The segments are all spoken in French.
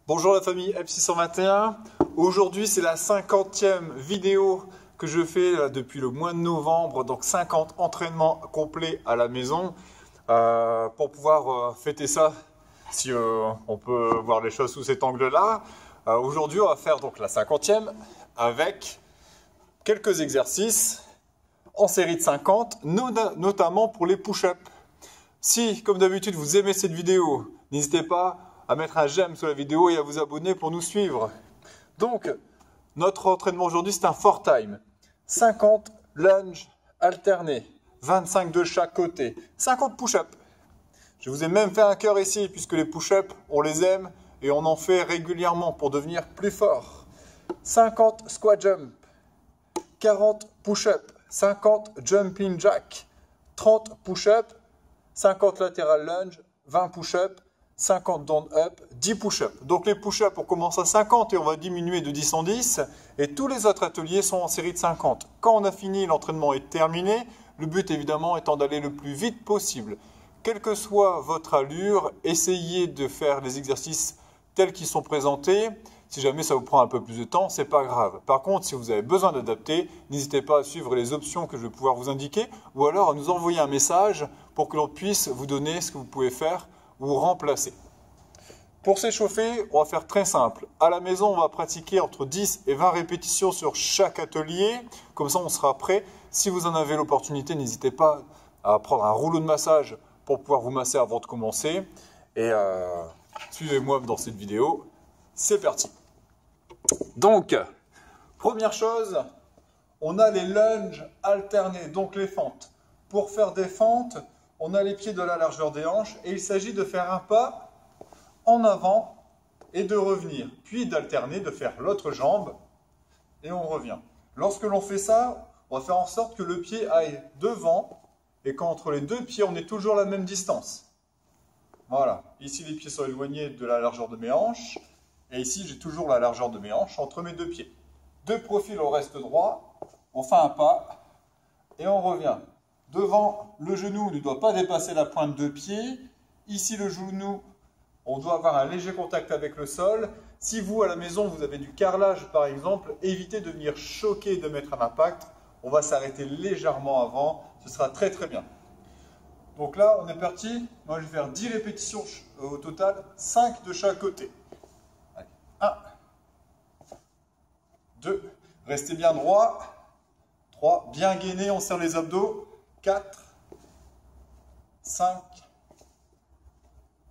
Bonjour la famille F621. Aujourd'hui c'est la 50e vidéo que je fais depuis le mois de novembre. Donc 50 entraînements complets à la maison pour pouvoir fêter ça si on peut voir les choses sous cet angle-là. Aujourd'hui on va faire donc la 50e avec quelques exercices en série de 50, notamment pour les push-ups. Si comme d'habitude vous aimez cette vidéo, n'hésitez pas à mettre un j'aime sur la vidéo et à vous abonner pour nous suivre. Donc, notre entraînement aujourd'hui, c'est un 4 time. 50 lunges alternés, 25 de chaque côté, 50 push-ups. Je vous ai même fait un cœur ici, puisque les push-ups, on les aime et on en fait régulièrement pour devenir plus fort. 50 squat jump, 40 push-ups, 50 jumping jack, 30 push-ups, 50 lateral lunge, 20 push-ups, 50 down up, 10 push-ups. Donc les push-ups, on commence à 50 et on va diminuer de 10 en 10. Et tous les autres ateliers sont en série de 50. Quand on a fini, l'entraînement est terminé. Le but évidemment étant d'aller le plus vite possible. Quelle que soit votre allure, essayez de faire les exercices tels qu'ils sont présentés. Si jamais ça vous prend un peu plus de temps, c'est pas grave. Par contre, si vous avez besoin d'adapter, n'hésitez pas à suivre les options que je vais pouvoir vous indiquer ou alors à nous envoyer un message pour que l'on puisse vous donner ce que vous pouvez faire ou remplacer. Pour s'échauffer, on va faire très simple. À la maison, on va pratiquer entre 10 et 20 répétitions sur chaque atelier. Comme ça, on sera prêt. Si vous en avez l'opportunité, n'hésitez pas à prendre un rouleau de massage pour pouvoir vous masser avant de commencer. Et suivez-moi dans cette vidéo. C'est parti. Donc, première chose, on a les lunges alternés, donc les fentes. Pour faire des fentes, on a les pieds de la largeur des hanches et il s'agit de faire un pas en avant et de revenir, puis d'alterner, de faire l'autre jambe et on revient. Lorsque l'on fait ça, on va faire en sorte que le pied aille devant et qu'entre les deux pieds, on ait toujours la même distance. Voilà, ici les pieds sont éloignés de la largeur de mes hanches et ici j'ai toujours la largeur de mes hanches entre mes deux pieds. De profil, on reste droit, on fait un pas et on revient. Devant, le genou ne doit pas dépasser la pointe de pied. Ici, le genou, on doit avoir un léger contact avec le sol. Si vous, à la maison, vous avez du carrelage, par exemple, évitez de venir choquer et de mettre un impact. On va s'arrêter légèrement avant. Ce sera très, très bien. Donc là, on est parti. Moi, je vais faire 10 répétitions au total, 5 de chaque côté. Allez. 1, 2, restez bien droit. 3, bien gainé, on serre les abdos. 4, 5,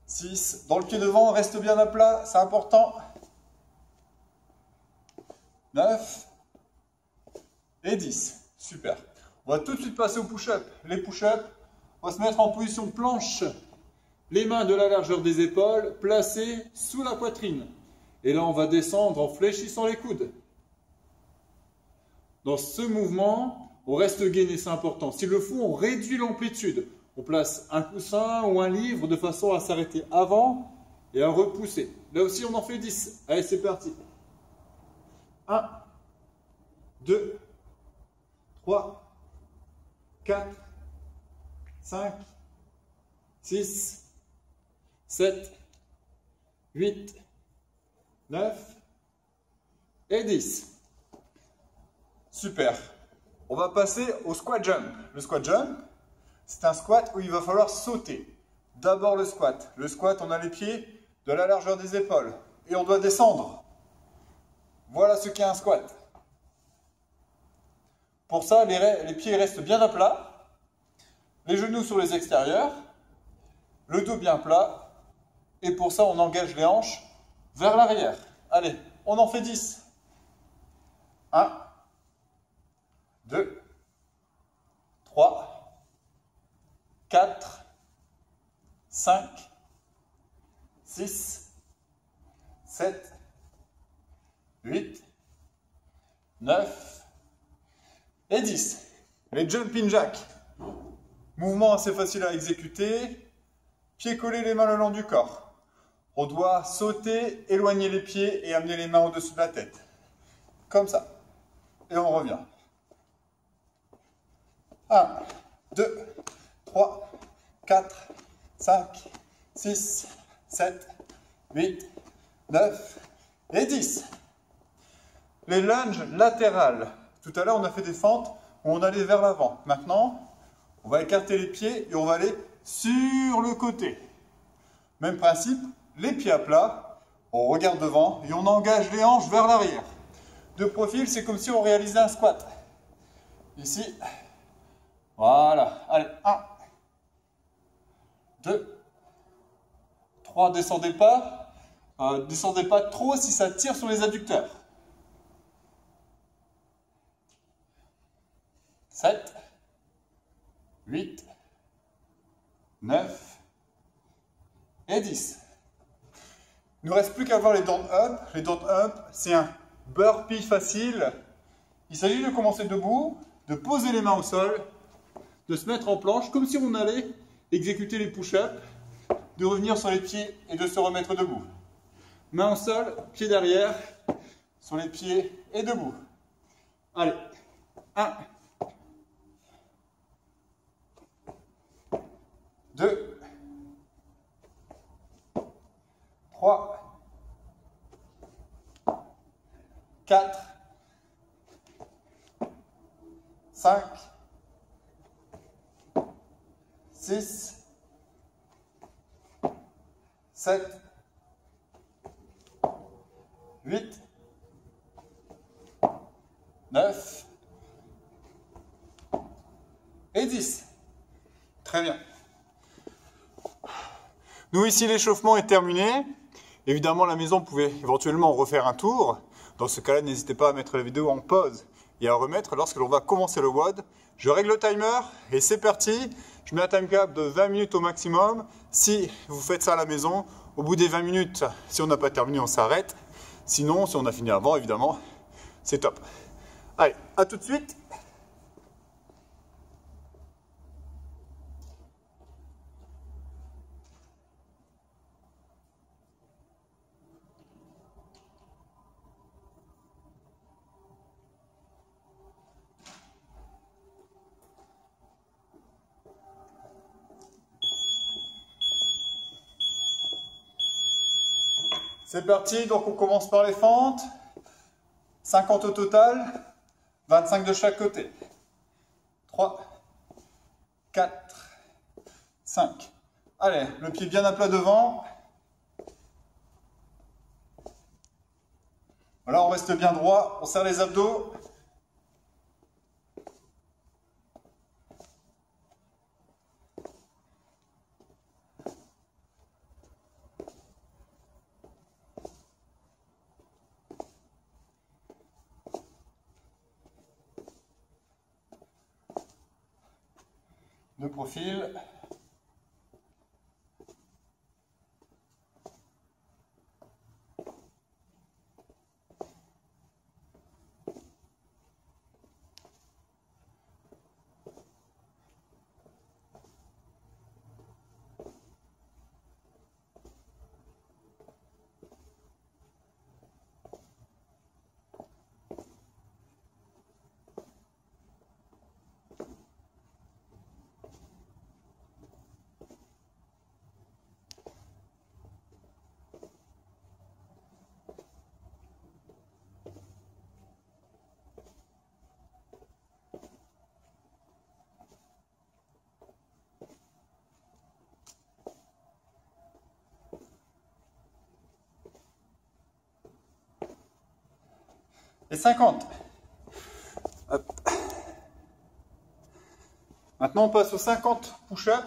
6. Dans le pied devant, on reste bien à plat, c'est important. 9 et 10. Super. On va tout de suite passer au push-up. Les push-up, on va se mettre en position planche. Les mains de la largeur des épaules placées sous la poitrine. Et là, on va descendre en fléchissant les coudes. Dans ce mouvement, on reste gainé, c'est important. S'il le faut, on réduit l'amplitude. On place un coussin ou un livre de façon à s'arrêter avant et à repousser. Là aussi, on en fait 10. Allez, c'est parti. 1, 2, 3, 4, 5, 6, 7, 8, 9 et 10. Super. On va passer au squat jump. Le squat jump, c'est un squat où il va falloir sauter. D'abord le squat. Le squat, on a les pieds de la largeur des épaules. Et on doit descendre. Voilà ce qu'est un squat. Pour ça, les pieds restent bien à plat. Les genoux sur les extérieurs. Le dos bien plat. Et pour ça, on engage les hanches vers l'arrière. Allez, on en fait 10. 1, 2, 3, 4, 5, 6, 7, 8, 9 et 10. Les jumping jacks. Mouvement assez facile à exécuter. Pieds collés, les mains le long du corps. On doit sauter, éloigner les pieds et amener les mains au-dessus de la tête. Comme ça. Et on revient. 1, 2, 3, 4, 5, 6, 7, 8, 9 et 10. Les lunges latérales. Tout à l'heure, on a fait des fentes où on allait vers l'avant. Maintenant, on va écarter les pieds et on va aller sur le côté. Même principe, les pieds à plat, on regarde devant et on engage les hanches vers l'arrière. De profil, c'est comme si on réalisait un squat. Ici, voilà. Allez, 1, 2, 3, descendez pas. Descendez pas trop si ça tire sur les adducteurs. 7, 8, 9 et 10. Il ne nous reste plus qu'à voir les down up. Les down up, c'est un burpee facile. Il s'agit de commencer debout, de poser les mains au sol, de se mettre en planche comme si on allait exécuter les push-ups, de revenir sur les pieds et de se remettre debout. Main au sol, pied derrière, sur les pieds et debout. Allez, 1, 2, 3, 4, 5, 6, 7, 8, 9 et 10. Très bien. Nous, ici, l'échauffement est terminé. Évidemment, à la maison, vous pouvez éventuellement refaire un tour. Dans ce cas-là, n'hésitez pas à mettre la vidéo en pause et à remettre lorsque l'on va commencer le WOD. Je règle le timer et c'est parti. Je mets un time cap de 20 minutes au maximum. Si vous faites ça à la maison, au bout des 20 minutes, si on n'a pas terminé, on s'arrête. Sinon, si on a fini avant, évidemment, c'est top. Allez, à tout de suite. C'est parti, donc on commence par les fentes. 50 au total, 25 de chaque côté. 3, 4, 5. Allez, le pied bien à plat devant. Voilà, on reste bien droit, on serre les abdos. De profil. Et 50. Hop. Maintenant, on passe aux 50 push-ups.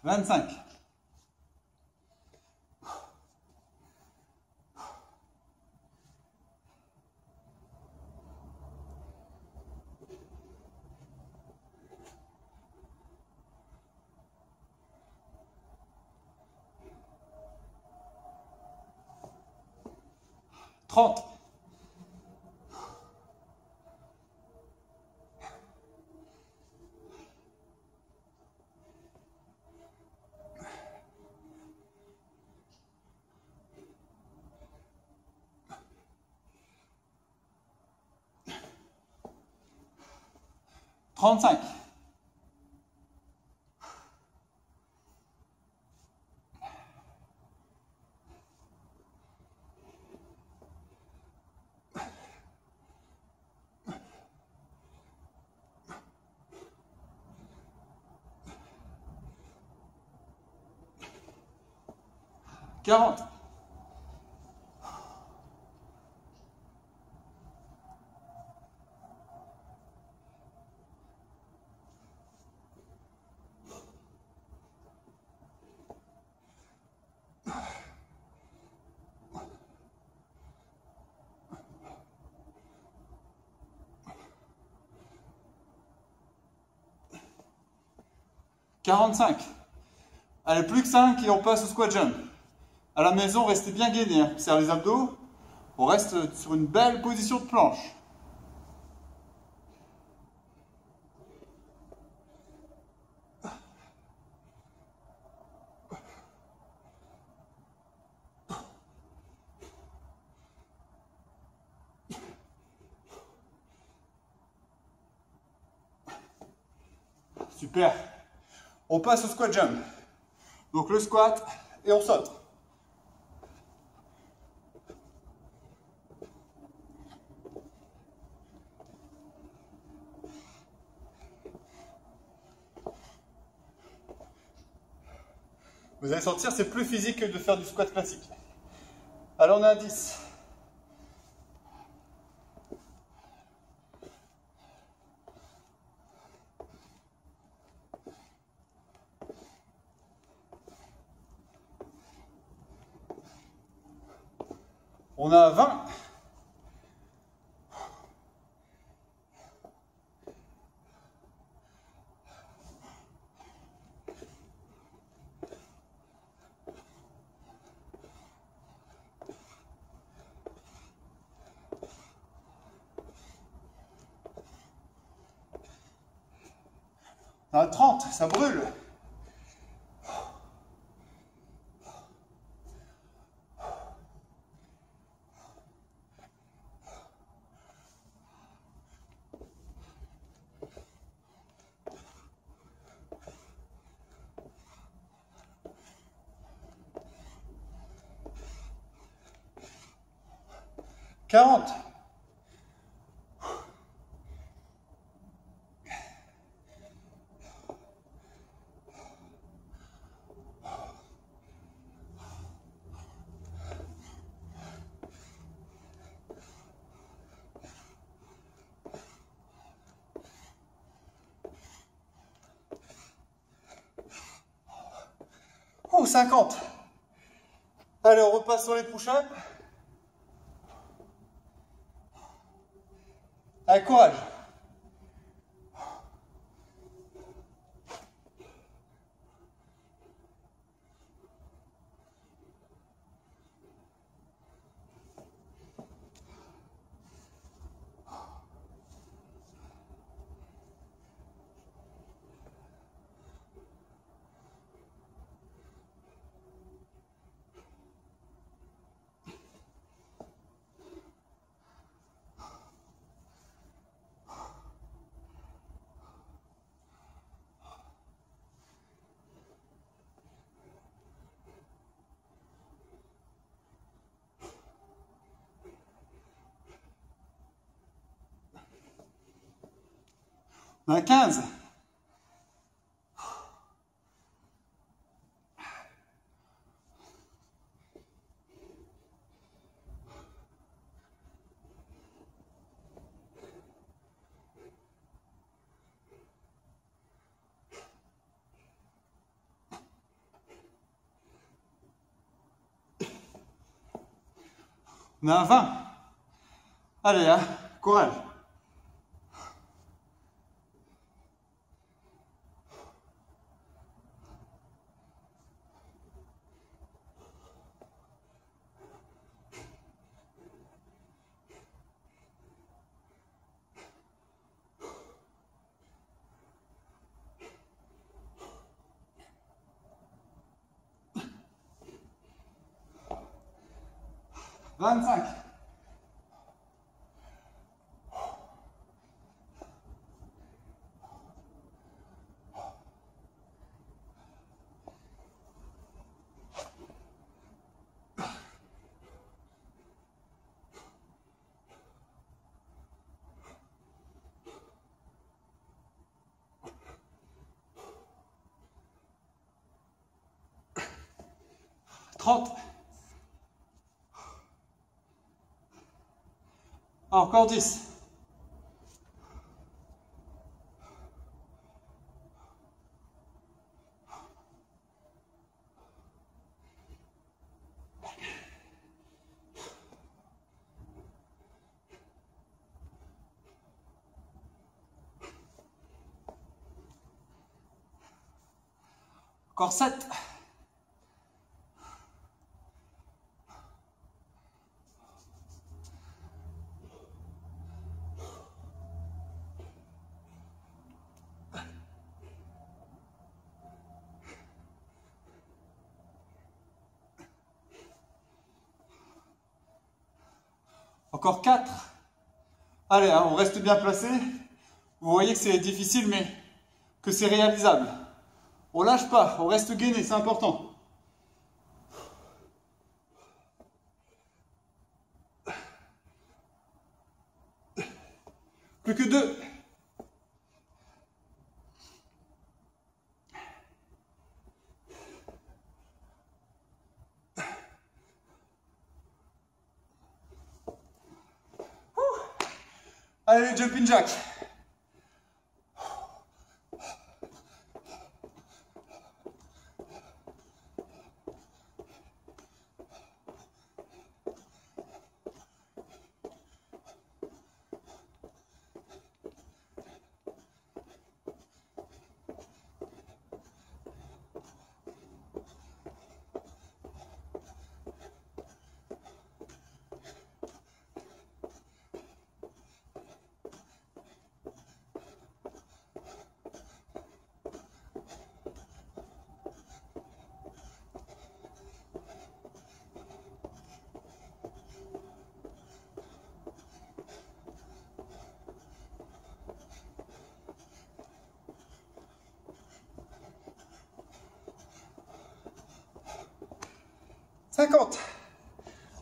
« 25. 30. 35. 40. 45. Allez, plus que 5 et on passe au squat jump. À la maison, restez bien gainés, hein. Serre les abdos. On reste sur une belle position de planche. Super. On passe au squat jump. Donc le squat et on saute. Vous allez sentir, c'est plus physique que de faire du squat classique. Alors on est à 10. On a 20. On a 30, ça brûle. « 40. » Oh, 50. Allez, on repasse sur les push-ups. Allez, courage. On a 15. On a 20. Allez, hein, courage. 25. Encore 10. Encore 7. Encore 4. Allez, hein, on reste bien placé. Vous voyez que c'est difficile, mais que c'est réalisable. On lâche pas, on reste gainé, c'est important. Plus que 2. Allez, jumping jack.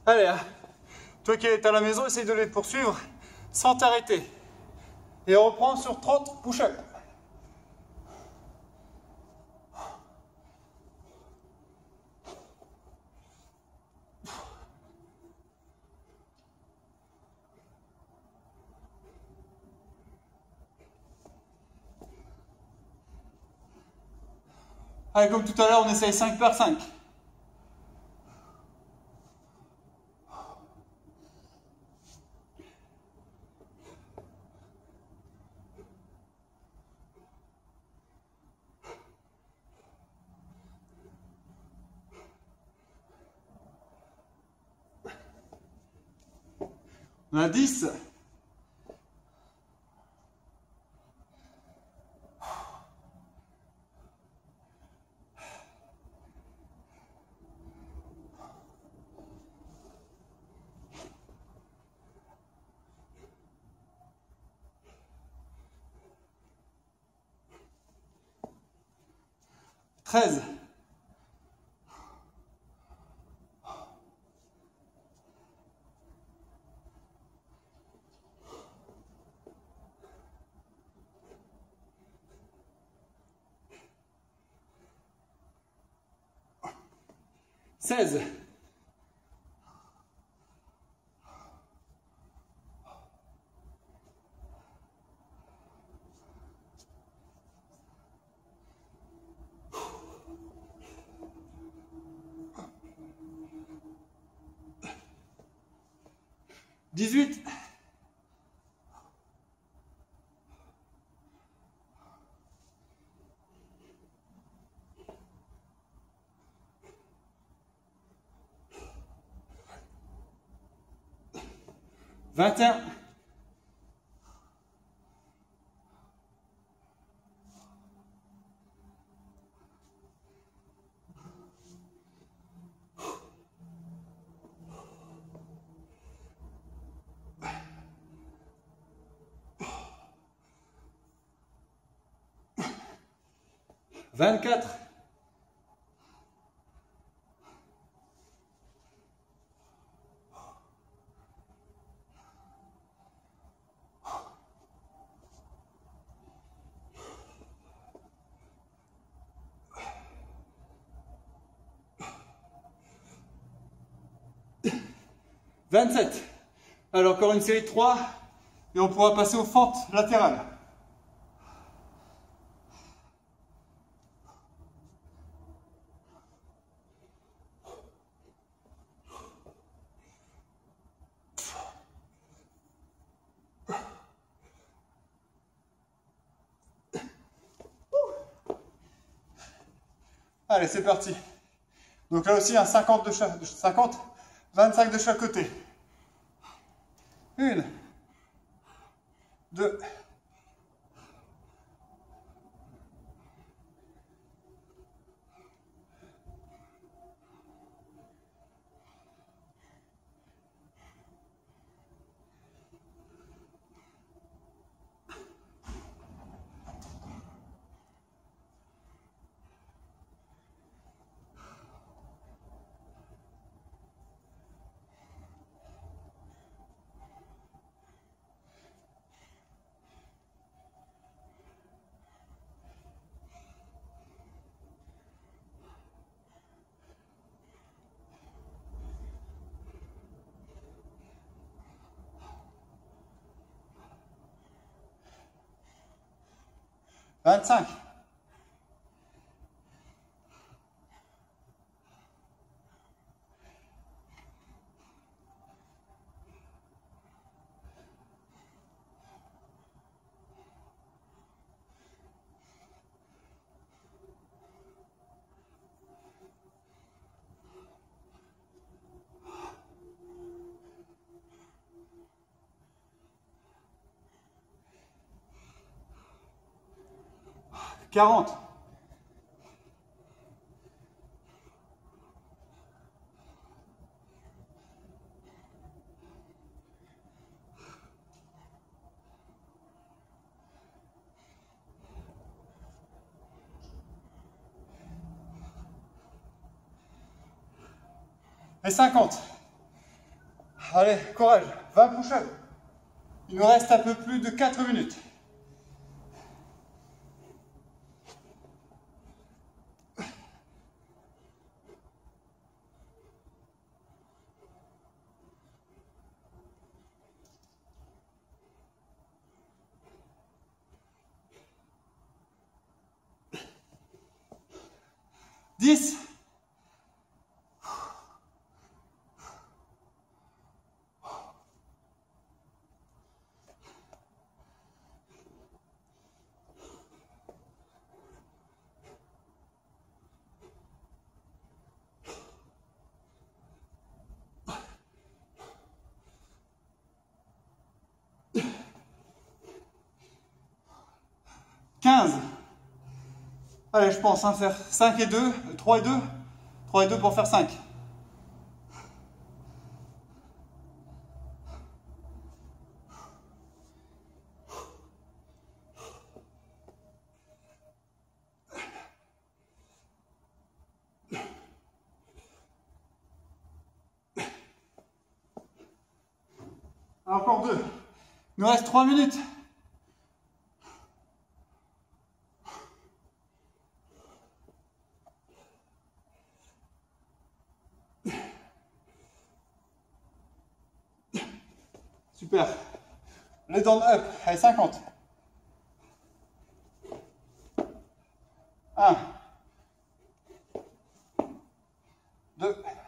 Allez, hein. Toi qui es à la maison, essaye de les poursuivre sans t'arrêter. Et on reprend sur 30 push-ups. Allez, comme tout à l'heure, on essaye 5 par 5. On a 10. Treize. Seize. 18. 21. 22. 24. 27. Alors encore une série de 3 et on pourra passer aux fentes latérales. Allez, c'est parti. Donc là aussi, un 50 de chaque, 50, 25 de chaque côté. 1, 2, 25. 40. 50. Allez, courage. 20 push-ups. Il nous reste un peu plus de 4 minutes. Dix. 15. Allez, je pense faire 5 et 2, 3 et 2, 3 et 2 pour faire 5. Encore 2. Il nous reste 3 minutes. Super. Les dents up. Allez, 50. 1. 2. 4.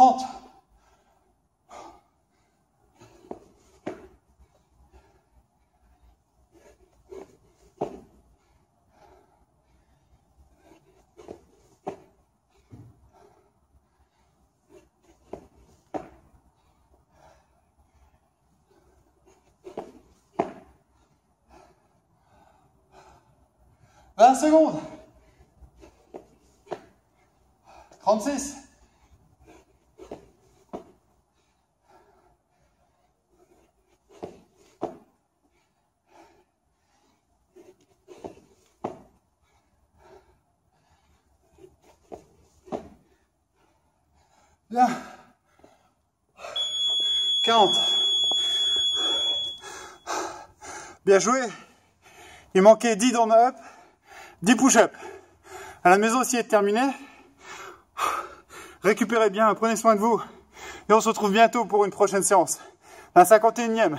30. « 20 secondes. 36. Bien. 40. Bien joué. Il manquait 10 down up, 10 push-up. À la maison aussi est terminé. Récupérez bien, prenez soin de vous. Et on se retrouve bientôt pour une prochaine séance. La 51e.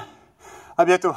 À bientôt.